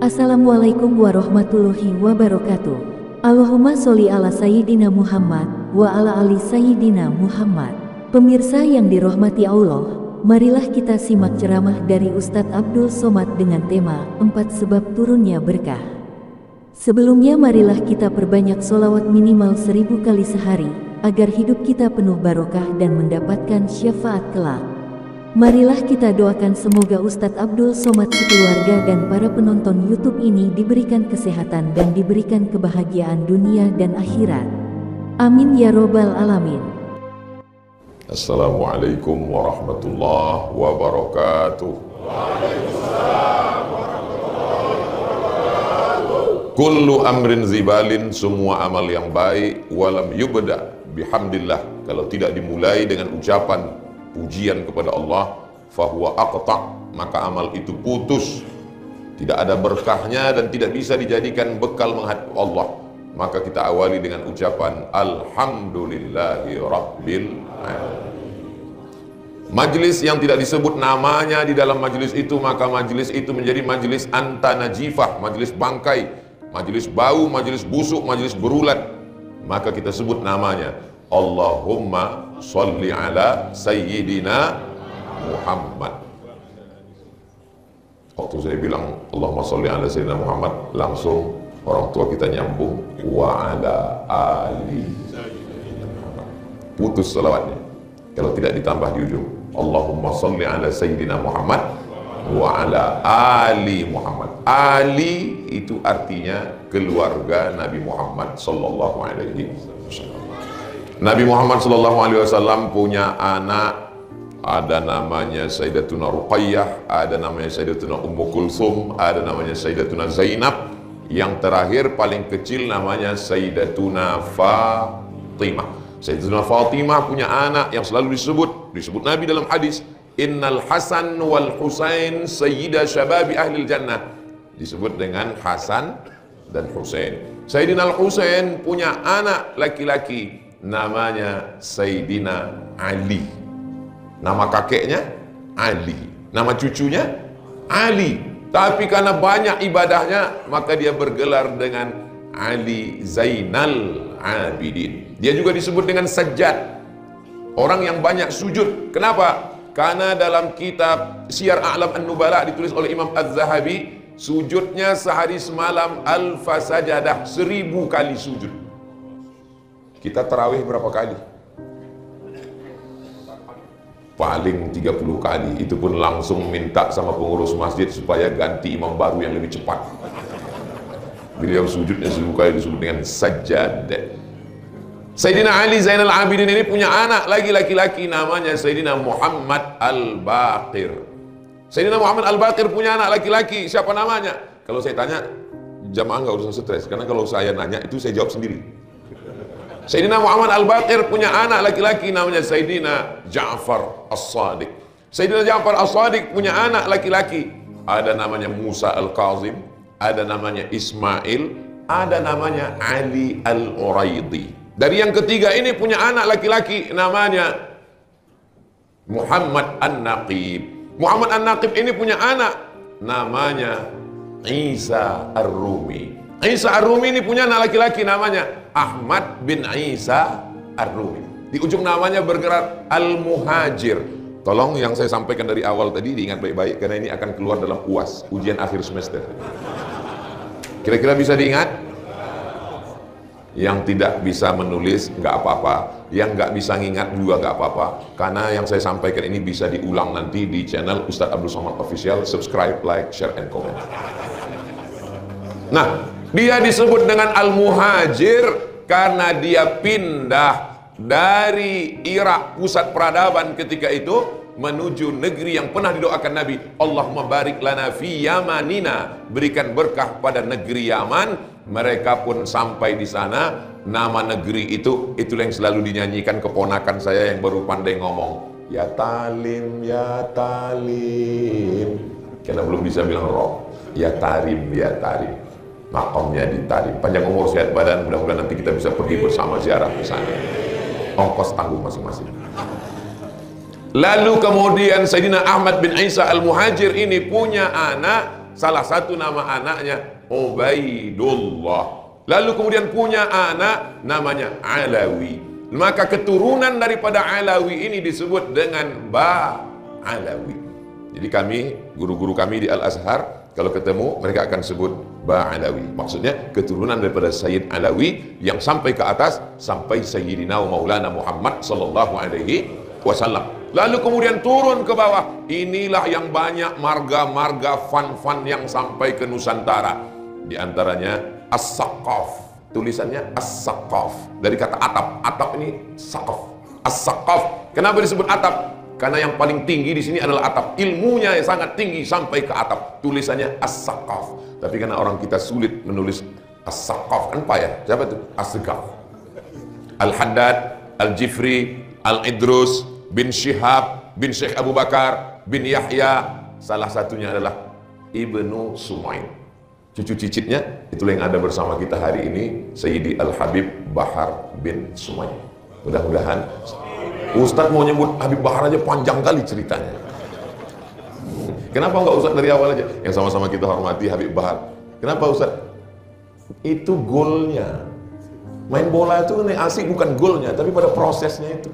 Assalamualaikum warahmatullahi wabarakatuh. Allahumma sholli ala Sayyidina Muhammad wa ala ali Sayyidina Muhammad. Pemirsa yang dirahmati Allah, marilah kita simak ceramah dari Ustadz Abdul Somad dengan tema 4 sebab turunnya berkah. Sebelumnya marilah kita perbanyak sholawat minimal 1000 kali sehari, agar hidup kita penuh barokah dan mendapatkan syafaat kelak. Marilah kita doakan semoga Ustadz Abdul Somad sekeluarga dan para penonton YouTube ini diberikan kesehatan dan diberikan kebahagiaan dunia dan akhirat. Amin ya robbal alamin. Assalamualaikum warahmatullahi wabarakatuh. Kullu amrin zibalin, semua amal yang baik, walam yubda bihamdillah, kalau tidak dimulai dengan ucapan pujian kepada Allah, fahuwa aqta', maka amal itu putus, tidak ada berkahnya dan tidak bisa dijadikan bekal menghadap Allah. Maka kita awali dengan ucapan alhamdulillahi rabbil alamin. Majlis yang tidak disebut namanya di dalam majlis itu, maka majlis itu menjadi majlis antanajifah, majlis bangkai, majlis bau, majlis busuk, majlis berulat. Maka kita sebut namanya Allahumma sholli ala Sayyidina Muhammad. Waktu saya bilang Allahumma sholli ala Sayyidina Muhammad, langsung orang tua kita nyambung wa ala ali. Putus salawatnya kalau tidak ditambah di ujung Allahumma sholli ala Sayyidina Muhammad wa ala ali Muhammad. Ali itu artinya keluarga Nabi Muhammad sallallahu alaihi wasallam. Nabi Muhammad sallallahu alaihi wasallam punya anak, ada namanya Sayyidatuna Ruqayyah, ada namanya Sayyidatuna Ummu Kulsum, ada namanya Sayyidatuna Zainab, yang terakhir paling kecil namanya Sayyidatuna Fatimah. Sayyidatuna Fatimah punya anak yang selalu disebut Nabi dalam hadis, Innal Hasan wal Husain sayyida syababi ahlil jannah. Disebut dengan Hasan dan Husain. Sayyidina Al-Husain punya anak laki-laki, namanya Sayyidina Ali. Nama kakeknya Ali, nama cucunya Ali. Tapi karena banyak ibadahnya, maka dia bergelar dengan Ali Zainal Abidin. Dia juga disebut dengan Sajjad, orang yang banyak sujud. Kenapa? Karena dalam kitab Syiar A'lam An-Nubala ditulis oleh Imam Az-Zahabi, sujudnya sehari semalam alfa sajadah, 1000 kali sujud. Kita tarawih berapa kali? Paling 30 kali. Itu pun langsung minta sama pengurus masjid supaya ganti imam baru yang lebih cepat. Beliau sujudnya 1000 kali disebut dengan sajjad. Sayyidina Ali Zainal Abidin ini punya anak lagi laki-laki, namanya Sayyidina Muhammad Al-Baqir. Sayyidina Muhammad Al-Baqir punya anak laki-laki, siapa namanya? Kalau saya tanya, jamaah nggak usah stres, karena kalau saya nanya itu saya jawab sendiri. Sayyidina Muhammad Al-Baqir punya anak laki-laki, namanya Sayyidina Ja'far As-Sadiq. Sayyidina Ja'far As-Sadiq punya anak laki-laki, ada namanya Musa Al-Kazim, ada namanya Ismail, ada namanya Ali Al-Uraidi. Dari yang ketiga ini punya anak laki-laki, namanya Muhammad An-Naqib. Muhammad An-Naqib ini punya anak, namanya Isa Ar-Rumi. Isa Ar-Rumi ini punya anak laki-laki, namanya Ahmad bin Isa Ar-Rumi. Di ujung namanya bergerak Al-Muhajir. Tolong yang saya sampaikan dari awal tadi diingat baik-baik, karena ini akan keluar dalam UAS, ujian akhir semester. Kira-kira bisa diingat? Yang tidak bisa menulis nggak apa-apa, yang nggak bisa ngingat juga nggak apa-apa, karena yang saya sampaikan ini bisa diulang nanti di channel Ustadz Abdul Somad Official. Subscribe, like, share, and comment. Nah, dia disebut dengan Al-Muhajir karena dia pindah dari Irak, pusat peradaban ketika itu, menuju negeri yang pernah didoakan Nabi, Allahumma barik lana fi yamanina, berikan berkah pada negeri Yaman. Mereka pun sampai di sana. Nama negeri itu, itulah yang selalu dinyanyikan keponakan saya yang baru pandai ngomong, ya talim, ya talim, karena belum bisa bilang roh. Ya tarim, ya tarim, makomnya di tarim. Panjang umur, sehat badan, mudah-mudahan nanti kita bisa pergi bersama ziarah ke sana. Ongkos tanggung masing-masing. Lalu kemudian Sayyidina Ahmad bin Isa Al-Muhajir ini punya anak salah satu nama anaknya Ubaidullah. Lalu kemudian punya anak namanya Alawi. Maka keturunan daripada Alawi ini disebut dengan Ba'alawi. Jadi kami, guru-guru kami di Al-Azhar, kalau ketemu mereka akan sebut Ba'alawi. Maksudnya keturunan daripada Sayyid Alawi yang sampai ke atas, sampai Sayyidina Maulana Muhammad sallallahu alaihi wasallam. Lalu kemudian turun ke bawah. Inilah yang banyak marga-marga fan-fan yang sampai ke Nusantara. Di antaranya As-Saqaf, tulisannya As-Saqaf, dari kata atap. Atap ini Saqaf, As-Saqaf. Kenapa disebut atap? Karena yang paling tinggi di sini adalah atap. Ilmunya yang sangat tinggi sampai ke atap. Tulisannya As-Saqaf. Tapi karena orang kita sulit menulis As-Saqaf, kan payah. Siapa itu? As-Saqaf. Al-Haddad, Al-Jifri, Al-Idrus bin Syihab bin Syekh Abu Bakar bin Yahya. Salah satunya adalah Ibnu Sumain. Cucu cicitnya itulah yang ada bersama kita hari ini, Sayyidi Al-Habib Bahar bin Sumain. Mudah-mudahan Ustadz mau nyebut Habib Bahar aja panjang kali ceritanya. Kenapa enggak Ustadz dari awal aja? Yang sama-sama kita hormati Habib Bahar. Kenapa Ustadz? Itu golnya. Main bola itu asik bukan golnya, tapi pada prosesnya itu.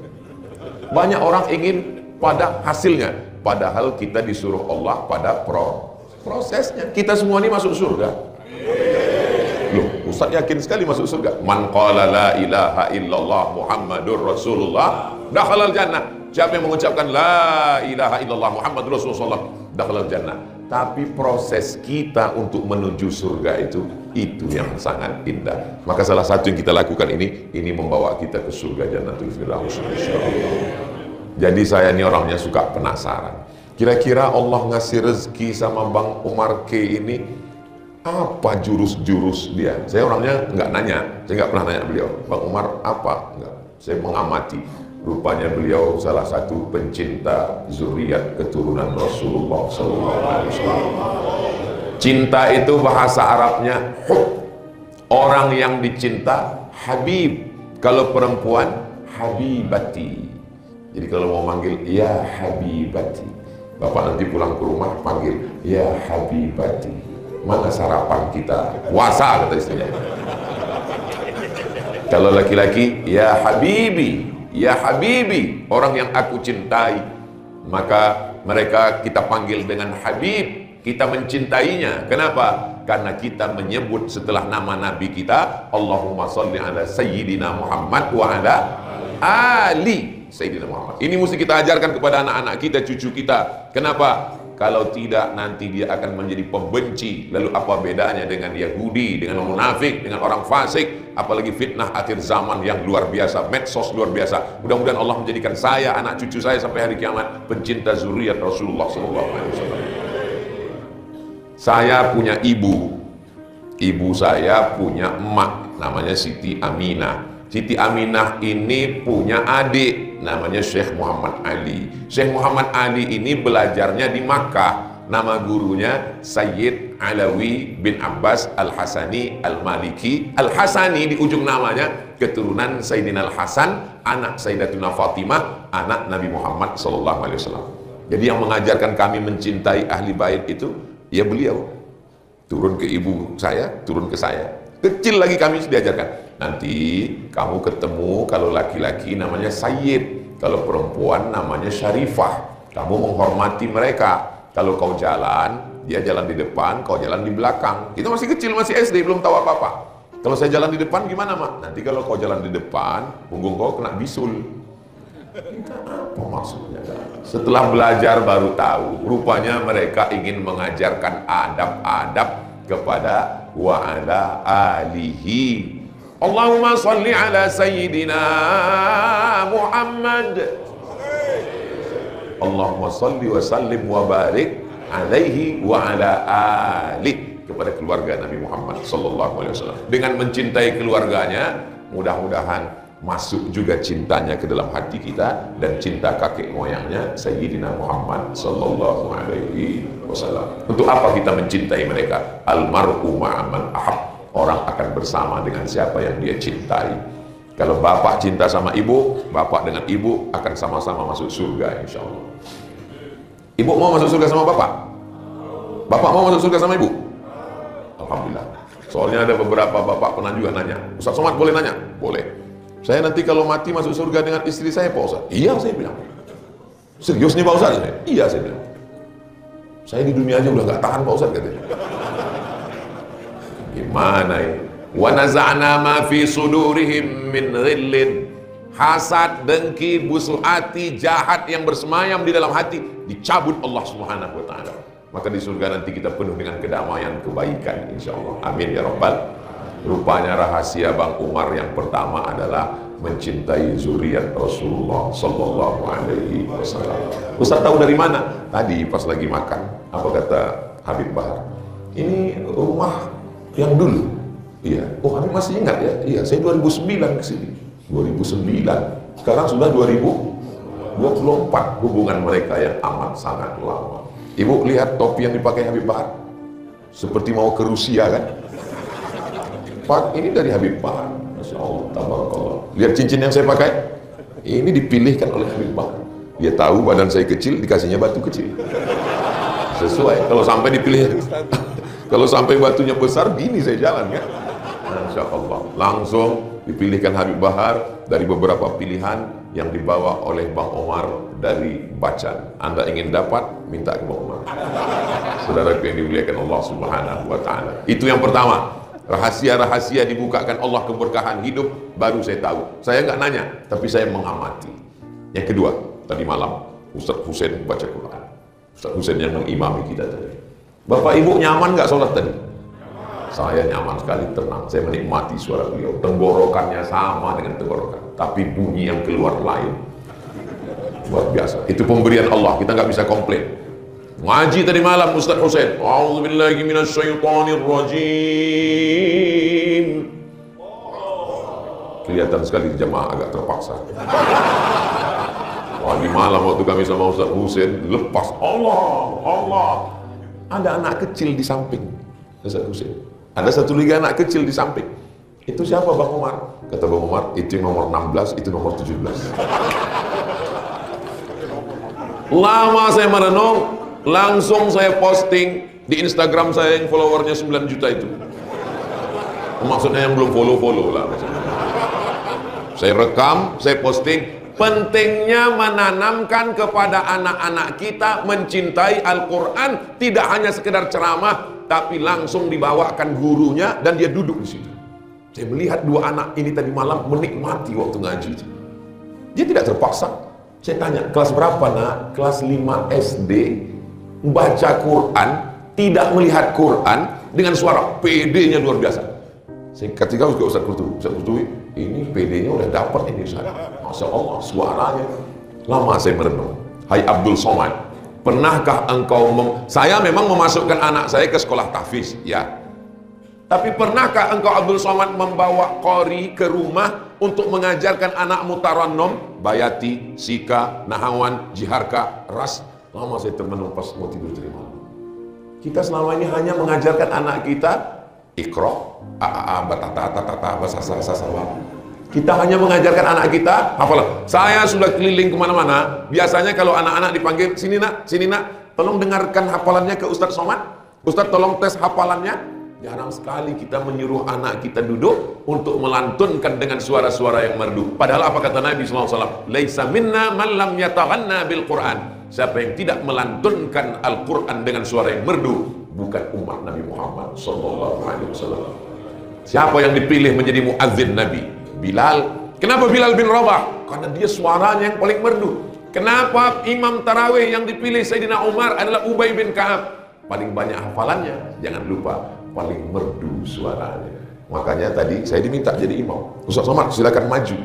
Banyak orang ingin pada hasilnya, padahal kita disuruh Allah pada prosesnya. Kita semua ini masuk surga. Loh, Ustaz yakin sekali masuk surga. Man qala la ilaha illallah Muhammadur Rasulullah dakhalal jannah. Siapa yang mengucapkan la ilaha illallah Muhammadur Rasulullah dakhalal jannah. Tapi proses kita untuk menuju surga itu yang sangat indah. Maka salah satu yang kita lakukan ini membawa kita ke surga Jannatul Firdaus insyaallah. Jadi saya ini orangnya suka penasaran. Kira-kira Allah ngasih rezeki sama Bang Umar K ini apa jurus-jurus dia? Saya orangnya nggak nanya, saya nggak pernah nanya beliau, Bang Umar apa? Enggak. Saya mengamati. Rupanya beliau salah satu pencinta zuriat keturunan Rasulullah SAW. Cinta itu bahasa Arabnya hub. Orang yang dicinta Habib. Kalau perempuan Habibati. Jadi kalau mau manggil ya Habibati. Bapak nanti pulang ke rumah panggil ya Habibati. Mana sarapan kita? Puasa kata istrinya. Kalau laki-laki ya Habibi, ya Habibi, orang yang aku cintai. Maka mereka kita panggil dengan Habib, kita mencintainya. Kenapa? Karena kita menyebut setelah nama Nabi kita, Allahumma sholli ala Sayyidina Muhammad wa ala ali Sayyidina Muhammad. Ini mesti kita ajarkan kepada anak-anak kita, cucu kita. Kenapa? Kalau tidak nanti dia akan menjadi pembenci. Lalu apa bedanya dengan Yahudi, dengan munafik, dengan orang fasik, apalagi fitnah akhir zaman yang luar biasa, medsos luar biasa. Mudah-mudahan Allah menjadikan saya, anak cucu saya sampai hari kiamat pencinta zuriat Rasulullah SAW. Saya punya ibu saya punya emak, namanya Siti Aminah. Siti Aminah ini punya adik namanya Syekh Muhammad Ali. Syekh Muhammad Ali ini belajarnya di Makkah. Nama gurunya Sayyid Alawi bin Abbas Al-Hasani Al-Maliki. Al-Hasani di ujung namanya keturunan Sayyidina Al-Hasan, anak Sayyidatuna Fatimah, anak Nabi Muhammad SAW. Jadi yang mengajarkan kami mencintai ahli bait itu ya beliau. Turun ke ibu saya, turun ke saya. Kecil lagi kami diajarkan. Nanti kamu ketemu kalau laki-laki namanya Sayyid, kalau perempuan namanya Syarifah. Kamu menghormati mereka. Kalau kau jalan, dia jalan di depan, kau jalan di belakang. Kita masih kecil, masih SD, belum tahu apa-apa. Kalau saya jalan di depan gimana, Mak? Nanti kalau kau jalan di depan, punggung kau kena bisul. Apa maksudnya? Setelah belajar baru tahu. Rupanya mereka ingin mengajarkan adab-adab kepada wa ala alihi. Allahumma salli ala Sayyidina Muhammad. Allahumma salli wa sallim wa barik alaihi wa ala alihi, kepada keluarga Nabi Muhammad sallallahu alaihi wasallam. Dengan mencintai keluarganya, mudah-mudahan masuk juga cintanya ke dalam hati kita dan cinta kakek moyangnya Sayyidina Muhammad sallallahu alaihi wasallam. Untuk apa kita mencintai mereka? Almar'u ma'aman ahab. Orang akan bersama dengan siapa yang dia cintai. Kalau bapak cinta sama ibu, bapak dengan ibu akan sama-sama masuk surga insya Allah. Ibu mau masuk surga sama bapak? Bapak mau masuk surga sama ibu? Alhamdulillah. Soalnya ada beberapa bapak pernah juga nanya, Ustaz Somad boleh nanya? Boleh. Saya nanti kalau mati masuk surga dengan istri saya Pak Ustaz? Iya, saya bilang. Serius nih Pak Ustaz? Iya, saya bilang. Saya di dunia aja udah gak tahan Pak Ustaz katanya. Gimana ini? Wa naza'na ma fi sudurihim min ghillin. Hasad, dengki, busuk hati, jahat yang bersemayam di dalam hati dicabut Allah Subhanahu wa taala. Maka di surga nanti kita penuh dengan kedamaian, kebaikan insyaallah. Amin ya rabbal. Rupanya rahasia Bang Umar yang pertama adalah mencintai zuriat Rasulullah sallallahu alaihi wasallam. Ustaz tahu dari mana? Tadi pas lagi makan, apa kata Habib Bahar? Ini rumah yang dulu. Iya. Oh, Habib masih ingat ya? Iya, saya 2009 ke sini. 2009. Sekarang sudah 2024. Hubungan mereka yang amat sangat lama. Ibu lihat topi yang dipakai Habib Bahar, seperti mau ke Rusia kan? Pak, ini dari Habib Bahar. Masya Allah, tabarakallah. Lihat cincin yang saya pakai, ini dipilihkan oleh Habib Bahar. Dia tahu badan saya kecil, dikasihnya batu kecil. Sesuai. Kalau sampai dipilih, kalau sampai batunya besar, gini saya jalan kan? Masya Allah. Langsung dipilihkan Habib Bahar dari beberapa pilihan yang dibawa oleh Bang Omar dari Bacan. Anda ingin dapat, minta ke Bang Omar. Saudara yang dimuliakan Allah Subhanahu wa taala. Itu yang pertama. Rahasia-rahasia dibukakan Allah, keberkahan hidup baru saya tahu. Saya nggak nanya, tapi saya mengamati. Yang kedua, tadi malam Ustaz Husain baca Quran. Ustaz Husain yang mengimami kita tadi. Bapak Ibu nyaman nggak sholat tadi? Saya nyaman sekali, tenang. Saya menikmati suara beliau. Tenggorokannya sama dengan tenggorokan, tapi bunyi yang keluar lain. Luar biasa. Itu pemberian Allah, kita nggak bisa komplain. Ngaji tadi malam Ustaz Husain. A'udzubillahi minasyaitonirrajim. Kelihatan sekali jemaah agak terpaksa. Wah, di malam waktu kami sama Ustaz Husain lepas Allah. Ada anak kecil di samping Ustaz Husain. Ada satu lagi anak kecil di samping. Itu siapa Bang Umar? Kata Bang Umar, itu nomor 16, itu nomor 17. Lama saya merenung, langsung saya posting di Instagram saya yang followernya 9 juta itu. Maksudnya yang belum follow lah. Saya rekam, saya posting. Pentingnya menanamkan kepada anak-anak kita mencintai Al-Quran, tidak hanya sekedar ceramah, tapi langsung dibawakan gurunya dan dia duduk di situ. Saya melihat dua anak ini tadi malam menikmati waktu ngaji. Dia tidak terpaksa. Saya tanya, kelas berapa nak? Kelas 5 SD, baca Quran, tidak melihat Quran, dengan suara PD-nya luar biasa. Saya ketika ke Ustaz Kurtubi, ini PD-nya udah dapat ini Ustaz. Masya Allah, suaranya. Lama saya merenung. Hai Abdul Somad, pernahkah engkau saya memang memasukkan anak saya ke sekolah tahfiz, ya. Tapi pernahkah engkau Abdul Somad membawa qori ke rumah untuk mengajarkan anak mutarannom, bayati, sika, nahawan, jiharka, ras? Lama saya termenung pas mau tidur terima. Kita selama ini hanya mengajarkan anak kita ikro, batata, bahasa. Kita hanya mengajarkan anak kita hafalan. Saya sudah keliling kemana-mana. Biasanya kalau anak-anak dipanggil, sini nak, tolong dengarkan hafalannya ke Ustadz Somad. Ustadz tolong tes hafalannya. Jarang sekali kita menyuruh anak kita duduk untuk melantunkan dengan suara-suara yang merdu. Padahal apa kata Nabi SAW? Laisa minna man lam yataghanna bil Quran. Siapa yang tidak melantunkan Al-Quran dengan suara yang merdu, bukan umat Nabi Muhammad SAW. Siapa yang dipilih menjadi muadzin Nabi? Bilal. Kenapa Bilal bin Rabah? Karena dia suaranya yang paling merdu. Kenapa imam tarawih yang dipilih Sayyidina Umar adalah Ubay bin Ka'ab? Paling banyak hafalannya, jangan lupa, paling merdu suaranya. Makanya tadi saya diminta jadi imam. Ustaz Somad silakan maju.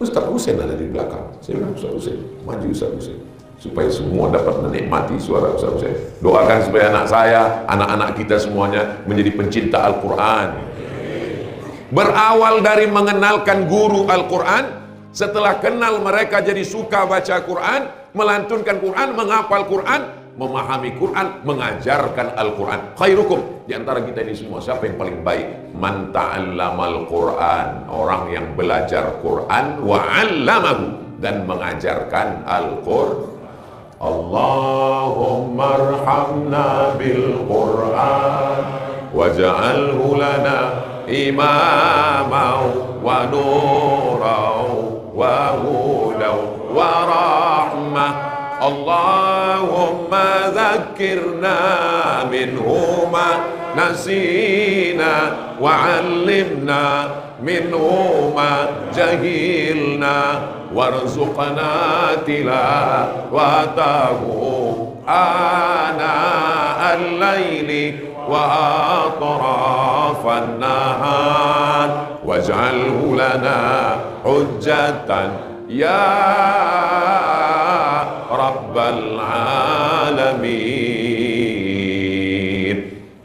Ustaz Husain ada di belakang. Saya bilang Ustaz Husain, maju Ustaz Husain, supaya semua dapat menikmati suara Ustaz Husain. Doakan supaya anak saya, anak-anak kita semuanya menjadi pencinta Al-Quran. Berawal dari mengenalkan guru Al-Quran, setelah kenal mereka jadi suka baca Quran, melantunkan Quran, menghafal Quran, memahami Quran, mengajarkan Al-Quran. Khairukum, di antara kita ini semua, siapa yang paling baik? Man ta'allamal Quran, orang yang belajar Quran, wa 'allamahu, dan mengajarkan Al-Quran. Allahumma arhamna bil Qur'an waj'alhu lana imaman wa nuran wa hudan wa rahmah. Allahumma dhakkirna minhu ma nasina wa 'allimna minhu ma jahilna warzuqna tilawatahu ana al-laili wa atrafan nahar waj'alhu lana hujjatan ya rabbal alamin.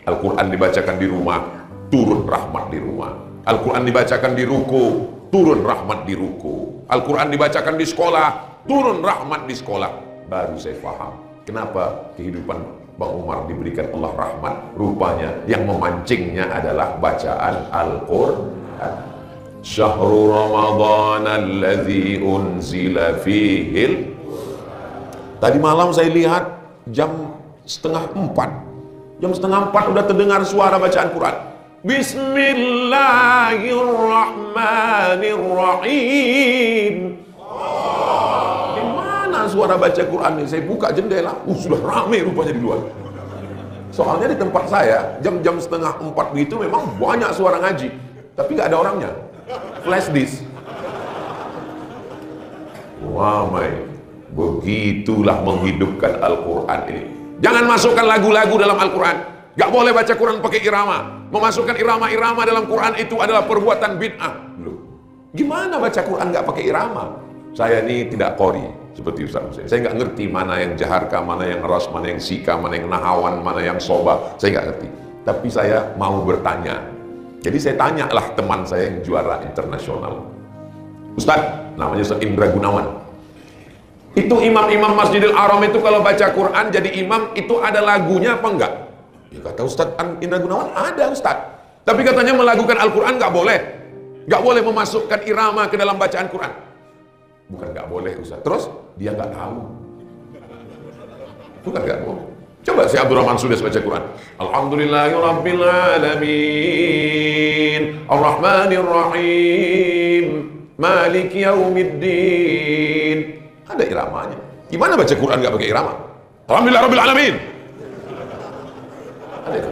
Al-Quran dibacakan di rumah, turun rahmat di rumah. Al-Quran dibacakan di ruku, turun rahmat di ruku. Al-Quran dibacakan di sekolah, turun rahmat di sekolah. Baru saya paham kenapa kehidupan Bang Umar diberikan Allah rahmat. Rupanya yang memancingnya adalah bacaan Al-Quran. Syahrul Ramadan alladzi unzila fihil. Tadi malam saya lihat jam 3:30. Jam 3:30 udah terdengar suara bacaan Quran. Bismillahirrahmanirrahim. Di mana suara baca Quran ini? Saya buka jendela, sudah ramai rupanya di luar. Soalnya di tempat saya jam-jam 3:30 begitu memang banyak suara ngaji, tapi nggak ada orangnya. Flash disk. Ramai. Begitulah menghidupkan Al-Quran ini. Jangan masukkan lagu-lagu dalam Al-Quran. Gak boleh baca Quran pakai irama. Memasukkan irama-irama dalam Quran itu adalah perbuatan bid'ah. Gimana baca Quran gak pakai irama? Saya ini tidak qori seperti Ustaz. Saya gak ngerti mana yang jaharka, mana yang ras, mana yang sika, mana yang nahawan, mana yang soba. Saya gak ngerti. Tapi saya mau bertanya. Jadi saya tanyalah teman saya yang juara internasional. Ustaz, namanya Ustaz Indra Gunawan. Itu imam-imam Masjidil Haram itu kalau baca Quran jadi imam itu ada lagunya apa enggak? Ya kata Ustaz Indra Gunawan ada Ustaz. Tapi katanya melakukan Al-Quran nggak boleh. Nggak boleh memasukkan irama ke dalam bacaan Quran. Bukan nggak boleh Ustaz. Terus dia nggak tahu. Bukan nggak boleh. Coba si Abdurrahman Sudes baca Quran. Alhamdulillahirabbil alamin. Ar-Rahmanir-Rahim. Maliki yaumiddin. Ada iramanya. Gimana baca Quran nggak pakai irama? Alhamdulillah Rabbil Alamin. Ada kan?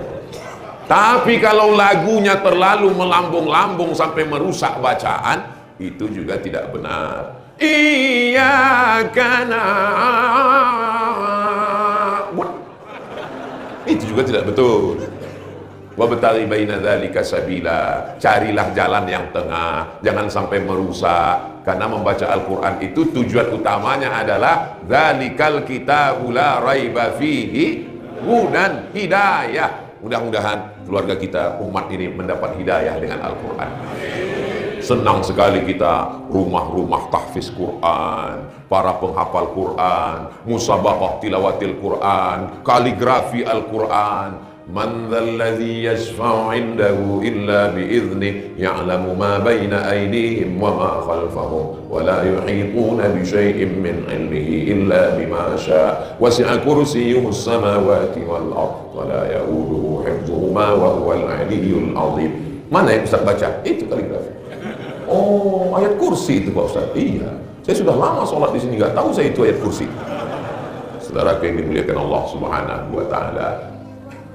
Tapi kalau lagunya terlalu melambung-lambung sampai merusak bacaan, itu juga tidak benar. Iyyaka na'budu. Itu juga tidak betul. Wabtaghi baina dzalika sabila. Carilah jalan yang tengah, jangan sampai merusak. Karena membaca Al-Quran itu tujuan utamanya adalah dzalikal kitabul la raiba fihi hudan hidayah. Mudah-mudahan keluarga kita umat ini mendapat hidayah dengan Al-Quran. Senang sekali kita rumah-rumah tahfiz Quran, para penghafal Quran, musabaqah tilawatil Quran, kaligrafi Al-Quran. Man dzalladzi yashfa'u 'indahu illa bi'idznih ya'lamu ma baina aydihim wa ma khalfahum wa la yuhituna bi syai'in min 'ilmihi illa bima syaa wasi'a kursiyyuhu as-samawati wal ardh wa la ya'uduhu hifdhuhuma wa huwal 'aliyyul 'azim. Mana yang Ustaz baca? Itu kaligrafi. Oh, ayat kursi itu Pak Ustaz. Iya. Saya sudah lama sholat di sini enggak tahu saya itu ayat kursi. Saudara yang dimuliakan Allah Subhanahu wa taala.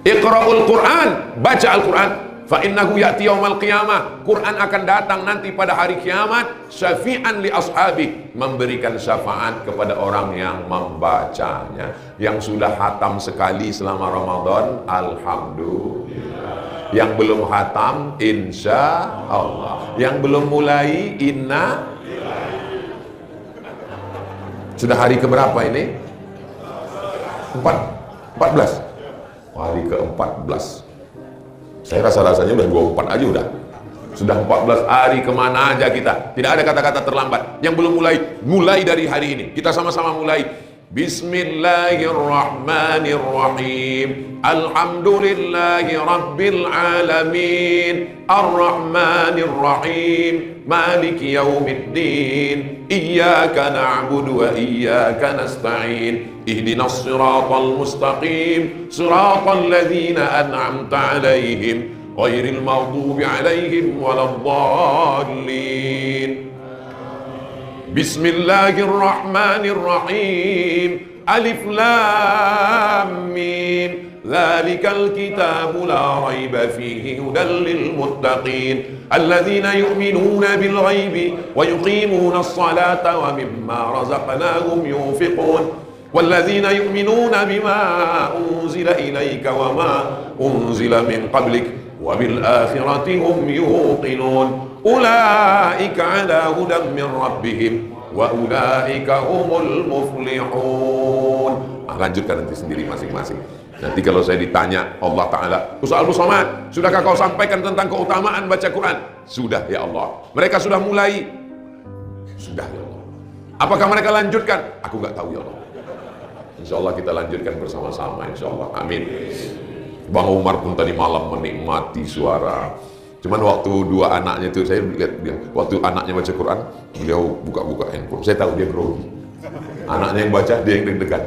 Iqra'ul Quran, baca Al-Quran. Fa innahu ya'ti yaumal qiyamah. Quran akan datang nanti pada hari kiamat syafi'an li ashabi, memberikan syafaat kepada orang yang membacanya. Yang sudah hatam sekali selama Ramadan, alhamdulillah. Yang belum hatam, insya Allah. Yang belum mulai, inna. Sudah hari keberapa ini? 14. Hari ke-14. Saya rasa-rasanya udah 24 aja udah. Sudah 14 hari, kemana aja kita. Tidak ada kata-kata terlambat. Yang belum mulai, mulai dari hari ini. Kita sama-sama mulai. Bismillahirrahmanirrahim. Alhamdulillahi Rabbil Alamin. Ar-Rahmanir-Rahim. Maliki Yaumiddin. Iyyaka na'budu wa iyyaka nasta'in. Ihdinas siratal mustaqim. Siratal ladzina an'amta 'alaihim ghairil maghdubi 'alaihim waladdallin. Bismillahirrahmanirrahim. Alif Lam Mim. Dzalikal kitabu la raiba fihi hudal lil muttaqin alladzina yu'minuna bil ghaibi wa yuqimuna as-salata wa mimma razaqnahum yunfiqun walladzina yu'minuna bima unzila ilayka wa ma unzila min qablik wa bil akhirati hum yuqinun. Ulaika ala hudan min rabbihim wa ulaika humul muflihun. Lanjutkan nanti sendiri masing-masing. Nanti kalau saya ditanya Allah Ta'ala, Ustaz Abdul Somad, sudahkah kau sampaikan tentang keutamaan baca Quran? Sudah ya Allah. Mereka sudah mulai? Sudah ya Allah. Apakah mereka lanjutkan? Aku nggak tahu ya Allah. Insya Allah kita lanjutkan bersama-sama, insya Allah. Amin. Bang Umar pun tadi malam menikmati suara. Cuman waktu dua anaknya itu, saya lihat dia, waktu anaknya baca Quran, beliau buka-buka handphone. Saya tahu dia grogi. Anaknya yang baca, dia yang deg-degan.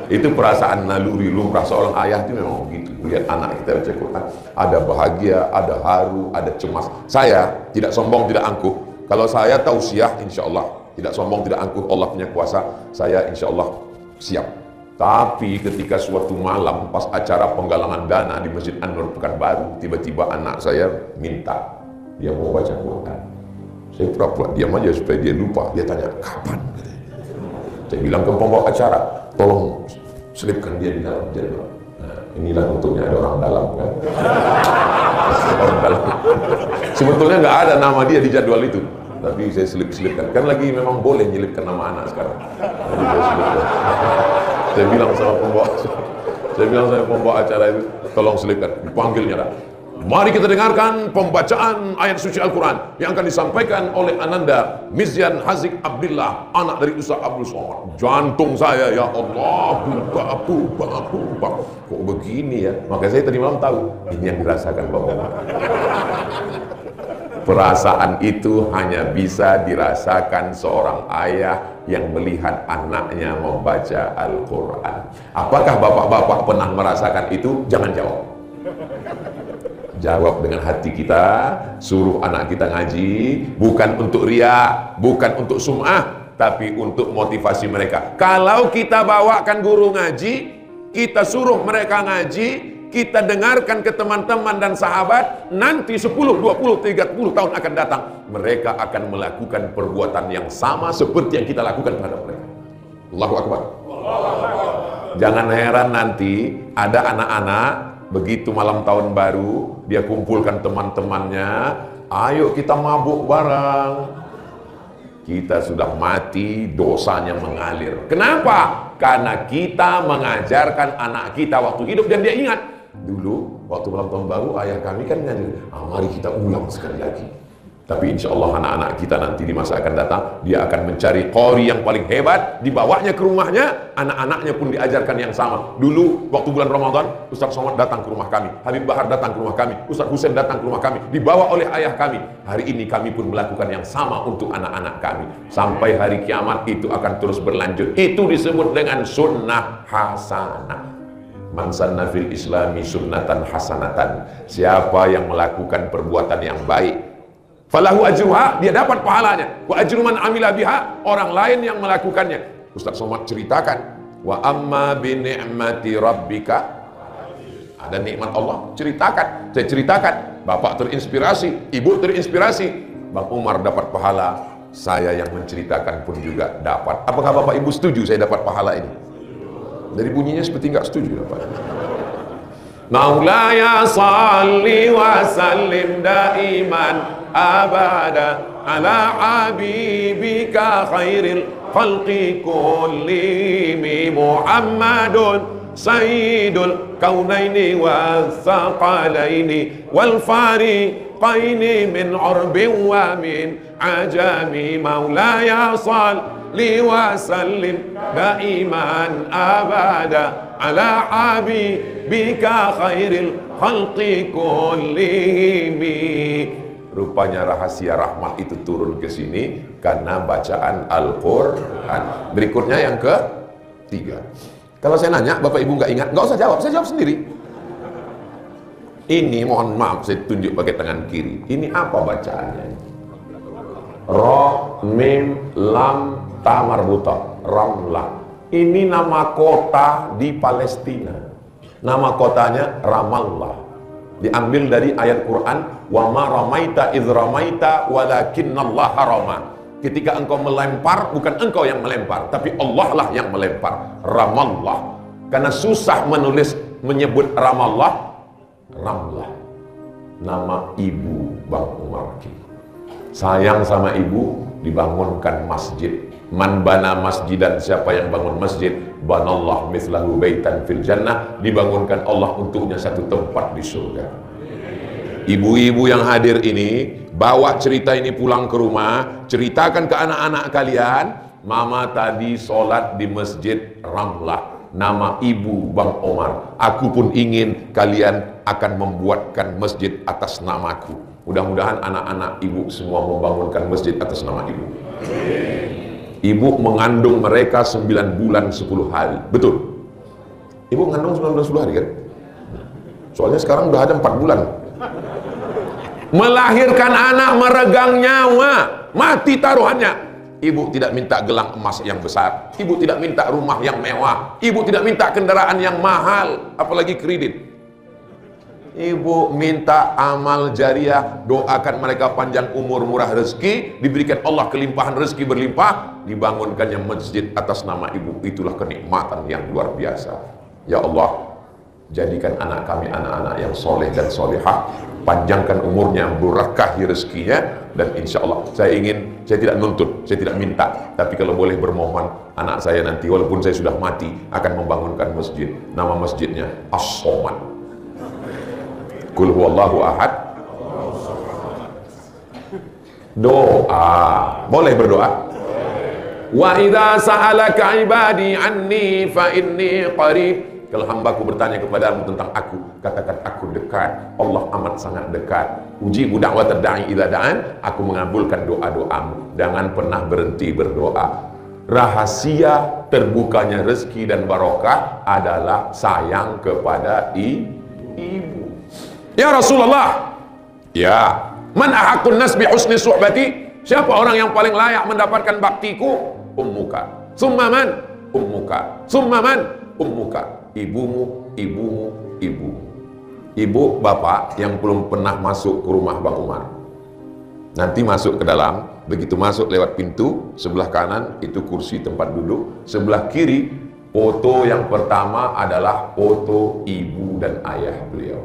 Itu perasaan naluri lumrah seorang ayah itu memang begitu. Lihat anak kita baca Quran, ada bahagia, ada haru, ada cemas. Saya tidak sombong, tidak angkuh. Kalau saya tausiah, insya Allah tidak sombong, tidak angkuh. Allah punya kuasa, saya insya Allah siap. Tapi ketika suatu malam pas acara penggalangan dana di Masjid An-Nur Pekanbaru, tiba-tiba anak saya minta dia mau baca Quran. Saya pura-pura diam aja supaya dia lupa. Dia tanya kapan? Saya bilang ke pembawa acara, tolong selipkan dia di dalam jadwal. Nah, inilah untuknya ada orang dalam kan. Orang dalam. Sebetulnya nggak ada nama dia di jadwal itu, tapi saya selipkan. Kan lagi memang boleh nyelipkan nama anak sekarang. Jadi saya selipkan. Saya bilang sama pembawa acara itu, tolong selipkan, dipanggilnya dah. Mari kita dengarkan pembacaan ayat suci Al-Quran yang akan disampaikan oleh Ananda Mizyan Hazik Abdillah, anak dari Ustaz Abdul Somad. Jantung saya, ya Allah, buka. Kok begini ya? Maka saya tadi malam tahu, ini yang dirasakan Bapak. Perasaan itu hanya bisa dirasakan seorang ayah yang melihat anaknya membaca Al-Quran. Apakah bapak-bapak pernah merasakan itu? Jangan jawab. Jawab dengan hati kita, suruh anak kita ngaji, bukan untuk riya, bukan untuk sum'ah, tapi untuk motivasi mereka. Kalau kita bawakan guru ngaji, kita suruh mereka ngaji, kita dengarkan ke teman-teman dan sahabat, nanti 10, 20, 30 tahun akan datang, mereka akan melakukan perbuatan yang sama seperti yang kita lakukan terhadap mereka. Allahu Akbar. Jangan heran nanti ada anak-anak begitu malam tahun baru, dia kumpulkan teman-temannya, ayo kita mabuk bareng. Kita sudah mati, dosanya mengalir. Kenapa? Karena kita mengajarkan anak kita waktu hidup dan dia ingat. Dulu, waktu malam tahun baru, ayah kami kan nyanyi, mari kita ulang sekali lagi. Tapi insya Allah anak-anak kita nanti di masa akan datang, dia akan mencari qori yang paling hebat, dibawanya ke rumahnya, anak-anaknya pun diajarkan yang sama. Dulu, waktu bulan Ramadan, Ustaz Somad datang ke rumah kami, Habib Bahar datang ke rumah kami, Ustaz Husain datang ke rumah kami, dibawa oleh ayah kami. Hari ini kami pun melakukan yang sama untuk anak-anak kami. Sampai hari kiamat itu akan terus berlanjut. Itu disebut dengan sunnah hasanah. Man sanna fil islami sunnatan hasanatan. Siapa yang melakukan perbuatan yang baik, falahu ajruha, dia dapat pahalanya. Wa ajru man amila biha, orang lain yang melakukannya. Ustaz Somad ceritakan, wa amma bi ni'mati rabbika, ada nikmat Allah, ceritakan. Saya ceritakan, bapak terinspirasi, ibu terinspirasi, Bang Umar dapat pahala, saya yang menceritakan pun juga dapat. Apakah bapak ibu setuju saya dapat pahala ini? Dari bunyinya seperti nggak setuju Bapak. Maulaya salli wa sallim daiman abada ala habibika khairil khalqi kullihim Muhammadun sayyidul kaunaini wa thaqalaini wal fariqaini min urbin wa min ajami. Maulaya salli salli wa sallim daiman abada ala habibika khairil khalqi kullihim. Rupanya rahasia rahmat itu turun ke sini karena bacaan Al-Quran. Berikutnya yang ketiga. Kalau saya nanya, Bapak Ibu nggak ingat, nggak usah jawab, saya jawab sendiri. Ini mohon maaf, saya tunjuk pakai tangan kiri. Ini apa bacaannya? Ra, Mim, Lam, Ta marbuta, Ramlah. Ini nama kota di Palestina. Nama kotanya Ramallah. Diambil dari ayat Quran, wa ma ramaita idz ramaita walakinnallaha rama. Ketika engkau melempar, bukan engkau yang melempar, tapi Allah lah yang melempar. Ramallah. Karena susah menyebut Ramallah, Ramlah. Nama ibu Bang Umar. Sayang sama ibu, dibangunkan masjid. Man bana masjidan, siapa yang bangun masjid, banallah mithlahu baitan fil jannah, dibangunkan Allah untuknya satu tempat di surga. Ibu-ibu yang hadir ini, bawa cerita ini pulang ke rumah, ceritakan ke anak-anak kalian, mama tadi sholat di masjid Ramlah, nama ibu Bang Omar. Aku pun ingin kalian akan membuatkan masjid atas namaku. Mudah-mudahan anak-anak ibu semua membangunkan masjid atas nama ibu. Ibu mengandung mereka 9 bulan 10 hari. Betul? Ibu mengandung 9 bulan 10 hari kan? Soalnya sekarang udah ada 4 bulan. Melahirkan anak meregang nyawa, mati taruhannya. Ibu tidak minta gelang emas yang besar, ibu tidak minta rumah yang mewah, ibu tidak minta kendaraan yang mahal, apalagi kredit. Ibu minta amal jariah, doakan mereka panjang umur, murah rezeki, diberikan Allah kelimpahan rezeki berlimpah, dibangunkannya masjid atas nama ibu. Itulah kenikmatan yang luar biasa. Ya Allah, jadikan anak kami anak-anak yang soleh dan solehah, panjangkan umurnya, berkahi rezekinya, dan insya Allah saya tidak nuntut, saya tidak minta, tapi kalau boleh bermohon, anak saya nanti walaupun saya sudah mati akan membangunkan masjid. Nama masjidnya As-Somad. Qul huwallahu ahad. Doa, boleh berdoa. Wa idza sa'alaka ibadi anni fa inni qarib. Kalau hambaku bertanya kepadamu tentang aku, katakan aku dekat. Allah amat sangat dekat. Ujibu da'watad da'i idza da'an, aku mengabulkan doa-doamu. Jangan pernah berhenti berdoa. Rahasia terbukanya rezeki dan barokah adalah sayang kepada ibu. Ya Rasulullah, ya, man ahakun nas bi husni suhbati, siapa orang yang paling layak mendapatkan baktiku? Ummuka. Summa man? Ummuka. Summa man? Ummuka. Ibumu, ibumu, ibumu. Ibu bapak yang belum pernah masuk ke rumah Bang Umar, nanti masuk ke dalam, begitu masuk lewat pintu, sebelah kanan itu kursi tempat duduk, sebelah kiri foto yang pertama adalah foto ibu dan ayah beliau.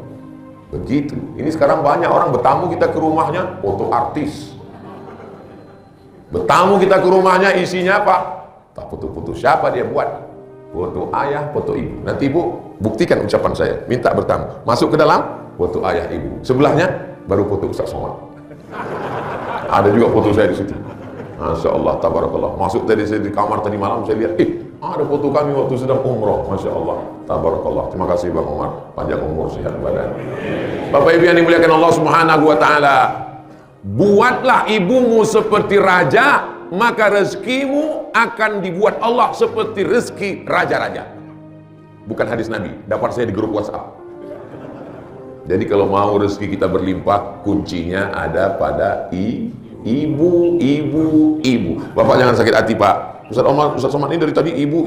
Begitu. Ini sekarang banyak orang bertamu kita ke rumahnya, foto artis. Bertamu kita ke rumahnya isinya apa? Tak foto-foto siapa dia buat? Foto ayah, foto ibu. Nanti ibu buktikan ucapan saya. Minta bertamu. Masuk ke dalam, foto ayah ibu. Sebelahnya baru foto Ustaz Somad. Ada juga foto saya di situ. Masya Allah, tabarakallah. Masuk tadi saya di kamar tadi malam saya lihat, ada foto kami waktu sedang umroh. Masya Allah, tabarakallah. Terima kasih Bang Umar, panjang umur, sehat badan. Bapak Ibu yang dimuliakan Allah Subhanahu wa taala, buatlah ibumu seperti raja, maka rezekimu akan dibuat Allah seperti rezeki raja-raja. Bukan hadis Nabi, dapat saya di grup WhatsApp. Jadi kalau mau rezeki kita berlimpah, kuncinya ada pada ibu. Bapak jangan sakit hati Pak. Ustaz Somad ini dari tadi ibu.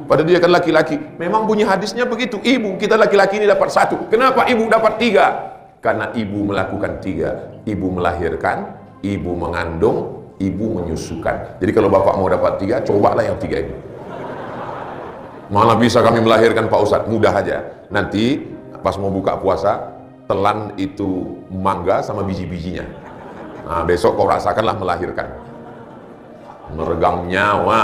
Padahal dia kan laki-laki. Memang bunyi hadisnya begitu. Ibu, kita laki-laki ini dapat 1. Kenapa ibu dapat 3? Karena ibu melakukan 3. Ibu melahirkan, ibu mengandung, ibu menyusukan. Jadi kalau bapak mau dapat 3, cobalah yang 3 ini. Malah bisa kami melahirkan Pak Ustadz, mudah aja. Nanti pas mau buka puasa, telan itu mangga sama biji-bijinya. Nah, besok kau rasakanlah melahirkan. Meregang nyawa,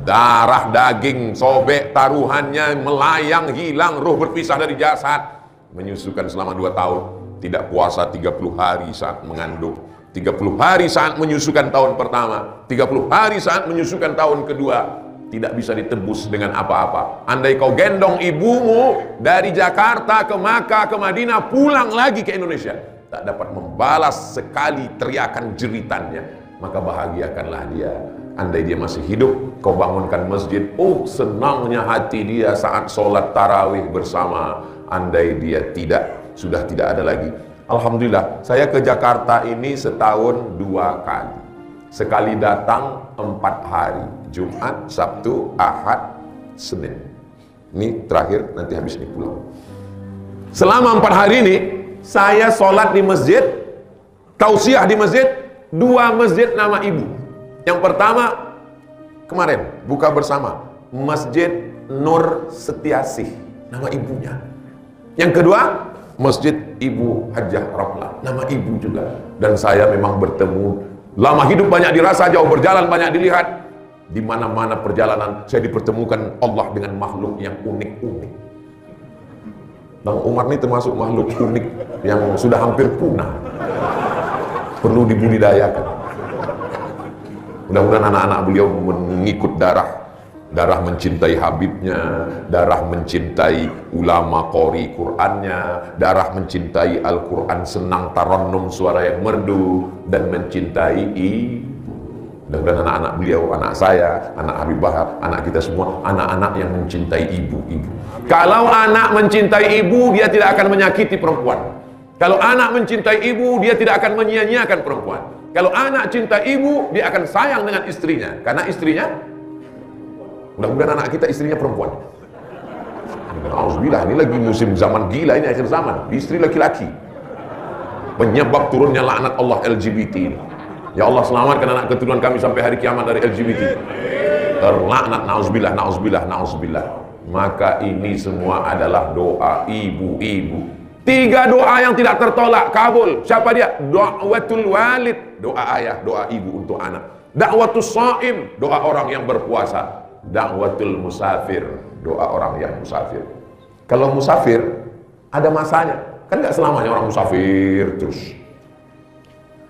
darah daging sobek taruhannya, melayang hilang, ruh berpisah dari jasad. Menyusukan selama 2 tahun, tidak puasa 30 hari saat mengandung. 30 hari saat menyusukan tahun pertama, 30 hari saat menyusukan tahun kedua, tidak bisa ditebus dengan apa-apa. Andai kau gendong ibumu dari Jakarta ke Makkah, ke Madinah, pulang lagi ke Indonesia, tak dapat membalas sekali teriakan jeritannya, maka bahagiakanlah dia. Andai dia masih hidup, kau bangunkan masjid, oh senangnya hati dia saat sholat tarawih bersama. Andai dia tidak, sudah tidak ada lagi. Alhamdulillah, saya ke Jakarta ini setahun 2 kali. Sekali datang 4 hari, Jumat, Sabtu, Ahad, Senin. Ini terakhir, nanti habis ini pulang. Selama 4 hari ini, saya sholat di masjid, tausiah di masjid, 2 masjid nama ibu. Yang pertama, kemarin, buka bersama, Masjid Nur Setiasih, nama ibunya. Yang kedua, Masjid Ibu Hajjah Ramlah, nama ibu juga. Dan saya memang bertemu, lama hidup banyak dirasa, jauh berjalan banyak dilihat. Di mana-mana perjalanan saya dipertemukan Allah dengan makhluk yang unik-unik. Bang Umar ini termasuk makhluk unik yang sudah hampir punah, perlu dibudidayakan. Mudah-mudahan anak-anak beliau mengikut darah mencintai Habibnya, darah mencintai ulama qori Qur'annya, darah mencintai Al-Quran, senang tarannum suara yang merdu, dan mencintai ibu. Mudah-mudahan anak-anak beliau, anak saya, anak Habib Bahar, anak kita semua, anak-anak yang mencintai ibu-ibu. Kalau anak mencintai ibu, dia tidak akan menyakiti perempuan. Kalau anak mencintai ibu, dia tidak akan menyia-nyiakan perempuan. Kalau anak cinta ibu, dia akan sayang dengan istrinya, karena istrinya, mudah-mudahan anak kita istrinya perempuan. Alhamdulillah, ini lagi musim zaman gila, ini akhir zaman, istri laki-laki. Penyebab turunnya laknat Allah LGBT ini. Ya Allah, selamatkan anak keturunan kami sampai hari kiamat dari LGBT. Terlaknat, na'udzubillah, na'udzubillah, na'udzubillah. Maka ini semua adalah doa ibu-ibu. 3 doa yang tidak tertolak, kabul. Siapa dia? Da'watul walid, doa ayah, doa ibu untuk anak. Da'watus shaim, doa orang yang berpuasa. Da'watul musafir, doa orang yang musafir. Kalau musafir, ada masanya. Kan nggak selamanya orang musafir terus.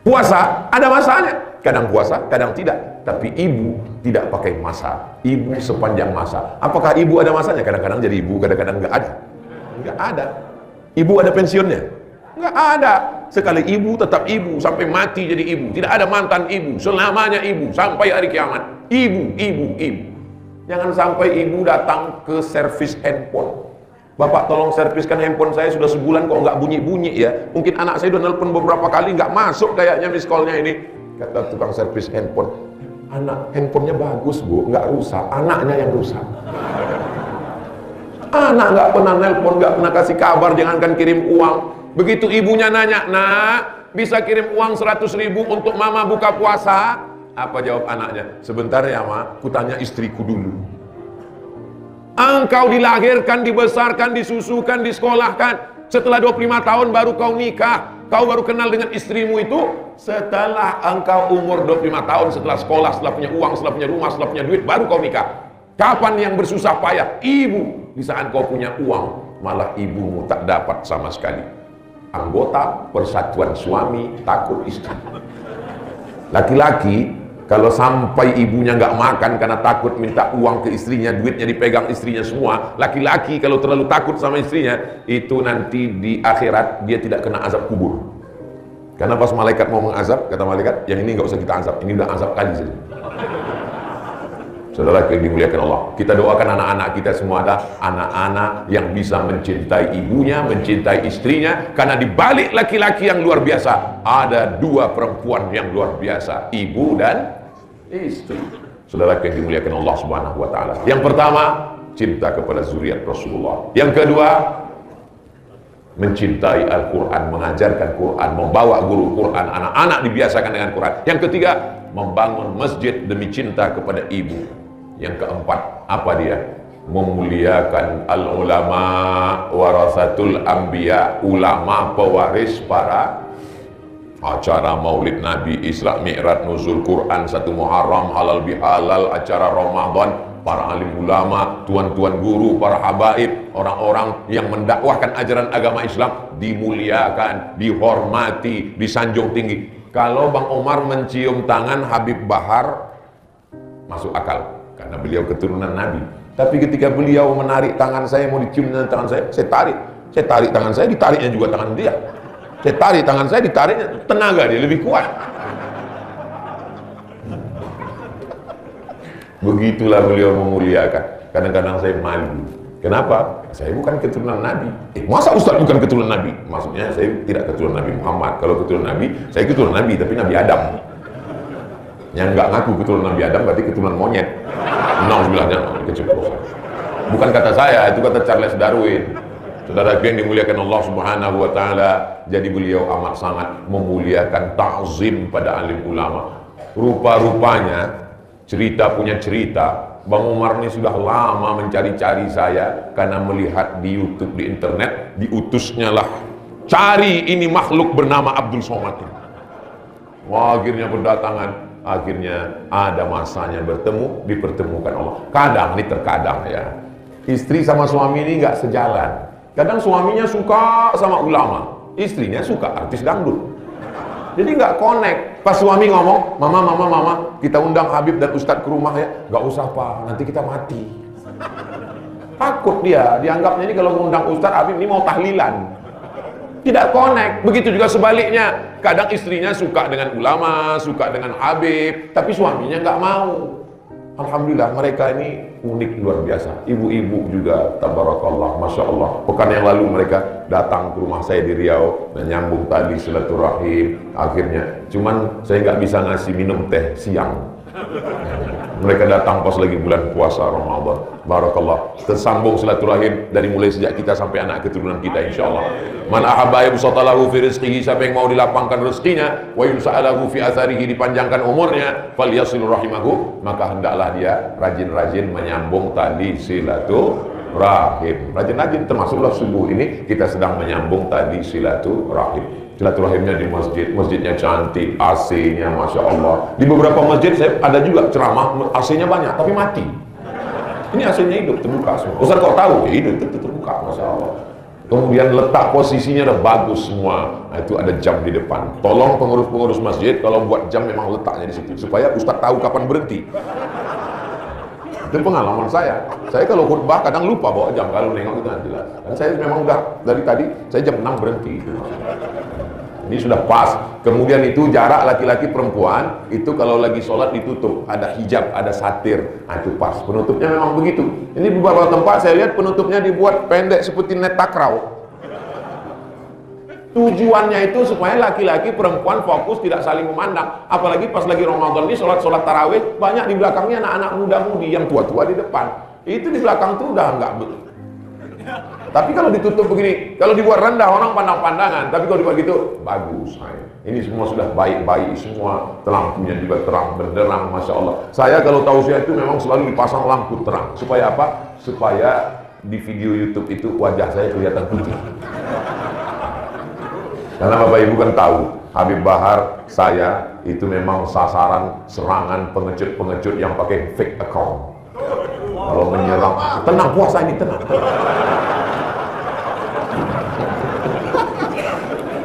Puasa, ada masanya. Kadang puasa, kadang tidak. Tapi ibu tidak pakai masa. Ibu sepanjang masa. Apakah ibu ada masanya? Kadang-kadang jadi ibu, kadang-kadang nggak ada. Nggak ada. Ibu ada pensiunnya? Nggak ada. Sekali ibu tetap ibu, sampai mati jadi ibu. Tidak ada mantan ibu, selamanya ibu, sampai hari kiamat. Ibu, ibu, ibu. Jangan sampai ibu datang ke servis handphone. Bapak tolong serviskan handphone saya, sudah sebulan kok nggak bunyi-bunyi ya. Mungkin anak saya udah nelpon beberapa kali, nggak masuk kayaknya miss call-nya ini. Kata tukang servis handphone, anak handphonenya bagus bu, nggak rusak, anaknya yang rusak. Anak nggak pernah nelpon, nggak pernah kasih kabar, jangankan kirim uang. Begitu ibunya nanya, nak bisa kirim uang 100.000 untuk mama buka puasa? Apa jawab anaknya? Sebentar ya ma, kutanya istriku dulu. Engkau dilahirkan, dibesarkan, disusukan, disekolahkan. Setelah 25 tahun baru kau nikah. Kau baru kenal dengan istrimu itu setelah engkau umur 25 tahun, setelah sekolah, setelah punya uang, setelah punya rumah, setelah punya duit, baru kau nikah. Kapan yang bersusah payah? Ibu. Di saat kau punya uang, malah ibumu tak dapat sama sekali. Anggota persatuan suami takut istri. Laki-laki kalau sampai ibunya nggak makan karena takut minta uang ke istrinya, duitnya dipegang istrinya semua. Laki-laki kalau terlalu takut sama istrinya, itu nanti di akhirat dia tidak kena azab kubur. Karena pas malaikat mau mengazab, kata malaikat, yang ini nggak usah kita azab, ini udah azab kali saja. Saudara yang dimuliakan Allah, kita doakan anak-anak kita semua ada anak-anak yang bisa mencintai ibunya, mencintai istrinya. Karena di balik laki-laki yang luar biasa, ada 2 perempuan yang luar biasa, ibu dan istri. Saudara yang dimuliakan Allah Subhanahu wa taala. Yang pertama, cinta kepada zuriat Rasulullah. Yang kedua, mencintai Al-Quran, mengajarkan Quran, membawa guru Quran, anak-anak dibiasakan dengan Quran. Yang ketiga, membangun masjid demi cinta kepada ibu. Yang keempat, apa dia? Memuliakan al-ulama warasatul anbiya, ulama pewaris para acara maulid Nabi, Isra Mi'raj, nuzul Quran, 1 Muharram, halal bihalal, acara Ramadan, para alim ulama, tuan-tuan guru, para habaib, orang-orang yang mendakwahkan ajaran agama Islam dimuliakan, dihormati, disanjung tinggi. kalau Bang Omar mencium tangan Habib Bahar masuk akal karena beliau keturunan Nabi. Tapi ketika beliau menarik tangan saya, mau dicium dengan tangan saya tarik. Saya tarik tangan saya, ditariknya juga tangan dia. Saya tarik tangan saya, ditariknya, tenaga dia lebih kuat. Begitulah beliau memuliakan. Kadang-kadang saya malu. Kenapa? Saya bukan keturunan Nabi. Masa Ustaz bukan keturunan Nabi? Maksudnya saya tidak keturunan Nabi Muhammad. Kalau keturunan Nabi, saya keturunan Nabi, tapi Nabi Adam. Yang nggak ngaku keturunan Nabi Adam berarti keturunan monyet. Nauzubillah, keceplosan. Bukan kata saya, itu kata Charles Darwin. Saudara yang dimuliakan Allah Subhanahu wa taala, jadi beliau amat sangat memuliakan ta'zim pada alim ulama. Rupa-rupanya cerita punya cerita, Bang Umar ini sudah lama mencari-cari saya karena melihat di YouTube, di internet, diutusnya lah cari ini makhluk bernama Abdul Somad. Wah, akhirnya berdatangan, akhirnya ada masanya bertemu, dipertemukan Allah. Kadang ini terkadang ya, istri sama suami ini nggak sejalan. Kadang suaminya suka sama ulama, istrinya suka artis dangdut. Jadi nggak connect. Pas suami ngomong, mama, kita undang Habib dan Ustadz ke rumah ya. Nggak usah Pak, nanti kita mati. Takut dia, dianggapnya ini kalau mengundang Ustadz Habib ini mau tahlilan. Tidak connect. Begitu juga sebaliknya. Kadang istrinya suka dengan ulama, suka dengan Habib, tapi suaminya nggak mau. Alhamdulillah mereka ini unik luar biasa. Ibu-ibu juga tabarakallah, masya Allah. Pekan yang lalu mereka datang ke rumah saya di Riau dan nyambung tadi silaturahim. Akhirnya, cuman saya nggak bisa ngasih minum teh siang. Mereka datang pas lagi bulan puasa Ramadan. Barakallah. Tersambung silaturahim dari mulai sejak kita sampai anak keturunan kita insyaallah. Man ahabba yubsatalahu fi rizqihi, siapa yang mau dilapangkan rezekinya, wa yusa'alahu fi atharihi, dipanjangkan umurnya, falyasil rahimahu, maka hendaklah dia rajin-rajin menyambung tali silaturahim. Rajin-rajin, termasuklah subuh ini kita sedang menyambung tali silaturahim. Silaturahimnya di masjid, masjidnya cantik, AC-nya masya Allah. Di beberapa masjid saya ada juga ceramah, AC-nya banyak tapi mati. Ini AC-nya hidup, terbuka semua. Ustaz kok tahu? Ya hidup, terbuka, masya Allah. Kemudian letak posisinya udah bagus semua. Nah, itu ada jam di depan. Tolong pengurus-pengurus masjid kalau buat jam memang letaknya di situ supaya Ustaz tahu kapan berhenti. Itu pengalaman saya. Saya kalau khutbah kadang lupa bawa jam, kalau nengok itu nanti jelas. Dan saya memang udah dari tadi saya jam 6 berhenti. Ini sudah pas. Kemudian itu jarak laki-laki perempuan itu kalau lagi sholat ditutup, ada hijab, ada satir. Nah, itu pas. Penutupnya memang begitu. Ini beberapa tempat saya lihat penutupnya dibuat pendek seperti net takraw. Tujuannya itu supaya laki-laki perempuan fokus, tidak saling memandang. Apalagi pas lagi Ramadan ini sholat tarawih, banyak di belakangnya anak-anak muda-mudi, yang tua-tua di depan. Itu di belakang tuh udah enggak betul. Tapi kalau ditutup begini, kalau dibuat rendah orang pandang-pandangan, tapi kalau dibuat gitu bagus. Ini semua sudah baik-baik semua, lampunya juga terang benderang, masya Allah. Saya kalau tausiah itu memang selalu dipasang lampu terang, supaya apa? Supaya di video YouTube itu wajah saya kelihatan putih. Karena Bapak Ibu kan tahu, Habib Bahar saya itu memang sasaran serangan pengecut-pengecut yang pakai fake account. Kalau menyerang, tenang puasa ini, tenang.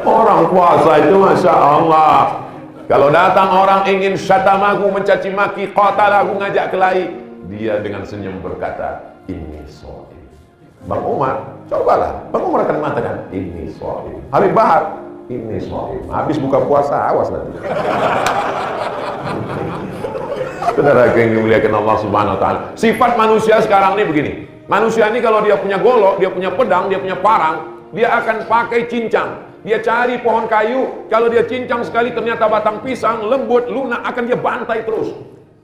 Orang puasa itu masya Allah. Kalau datang orang ingin syatamaku, mencaci maki, qatalahu, ngajak kelahi, dia dengan senyum berkata, ini shaim. Bang Umar, cobalah. Bang Umar akan mengatakan, ini shaim. Habib Bahar, ini shaim. Habis buka puasa, awas nanti. Saudara yang dimuliakan Allah Subhanahu wa taala. Sifat manusia sekarang ini begini. Manusia ini kalau dia punya golok, dia punya pedang, dia punya parang, dia akan pakai cincang. Dia cari pohon kayu, kalau dia cincang sekali ternyata batang pisang, lembut, lunak, akan dia bantai terus.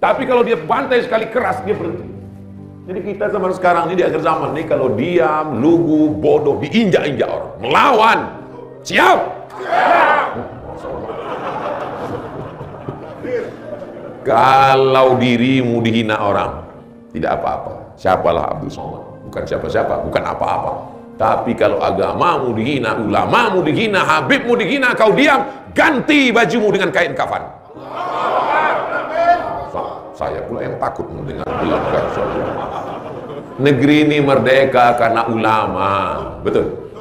Tapi kalau dia bantai sekali keras, dia berhenti. Jadi kita zaman sekarang ini di akhir zaman ini kalau diam, lugu, bodoh, diinjak-injak orang. Melawan. Siap? Siap. Kalau dirimu dihina orang, tidak apa-apa. Siapalah Abdul Somad? Bukan siapa-siapa, bukan apa-apa. Tapi kalau agamamu dihina, ulamamu dihina, habibmu dihina, kau diam, ganti bajumu dengan kain kafan. Saya pula yang takut mendengar belakang saya. Negeri ini merdeka karena ulama, betul?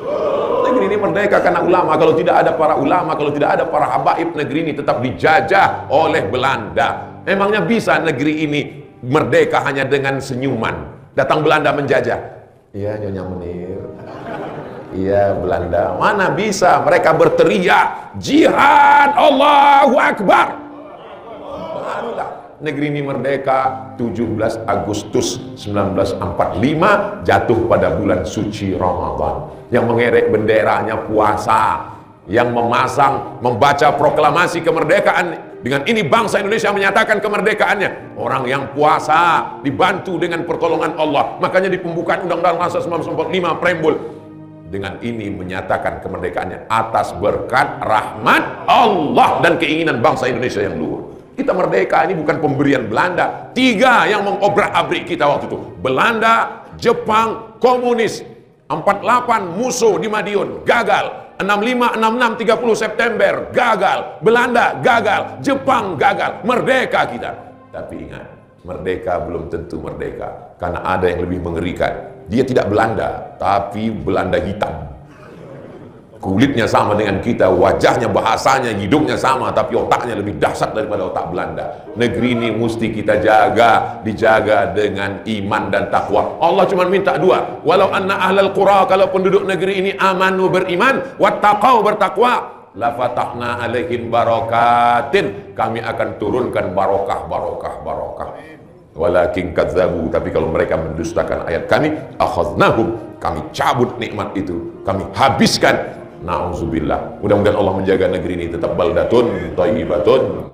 Negeri ini ini merdeka karena ulama. Kalau tidak ada para ulama, kalau tidak ada para habaib, negeri ini tetap dijajah oleh Belanda. Emangnya bisa negeri ini merdeka hanya dengan senyuman? Datang Belanda menjajah. Iya Nyonya Menir. Iya Belanda. Mana bisa? Mereka berteriak jihad, Allahu Akbar. Barulah negeri ini merdeka. 17 Agustus 1945 jatuh pada bulan suci Ramadan. Yang mengerek benderanya puasa, yang memasang, membaca proklamasi kemerdekaan. Dengan ini bangsa Indonesia menyatakan kemerdekaannya. Orang yang puasa dibantu dengan pertolongan Allah. Makanya di pembukaan Undang-Undang Dasar 1945 preambul, dengan ini menyatakan kemerdekaannya atas berkat rahmat Allah dan keinginan bangsa Indonesia yang luhur. Kita merdeka ini bukan pemberian Belanda. 3 yang mengobrak-abrik kita waktu itu. Belanda, Jepang, komunis. 48 musuh di Madiun, gagal. 65, 66, 30 September, gagal. Belanda, gagal. Jepang, gagal. Merdeka kita. Tapi ingat, merdeka belum tentu merdeka. Karena ada yang lebih mengerikan. Dia tidak Belanda, tapi Belanda hitam. Kulitnya sama dengan kita, wajahnya, bahasanya, hidungnya sama, tapi otaknya lebih dahsyat daripada otak Belanda. Negeri ini mesti kita jaga, dijaga dengan iman dan takwa. Allah cuma minta 2. Walau anna ahlal qura, kalau penduduk negeri ini amanu beriman, wattaqau bertakwa, la fatahna alaihim barakatin, kami akan turunkan barokah. Walakin kadzabu, tapi kalau mereka mendustakan ayat kami, akhadnahum, kami cabut nikmat itu, kami habiskan. Na'udzubillah. Mudah-mudahan Allah menjaga negeri ini tetap baldatun thayyibatun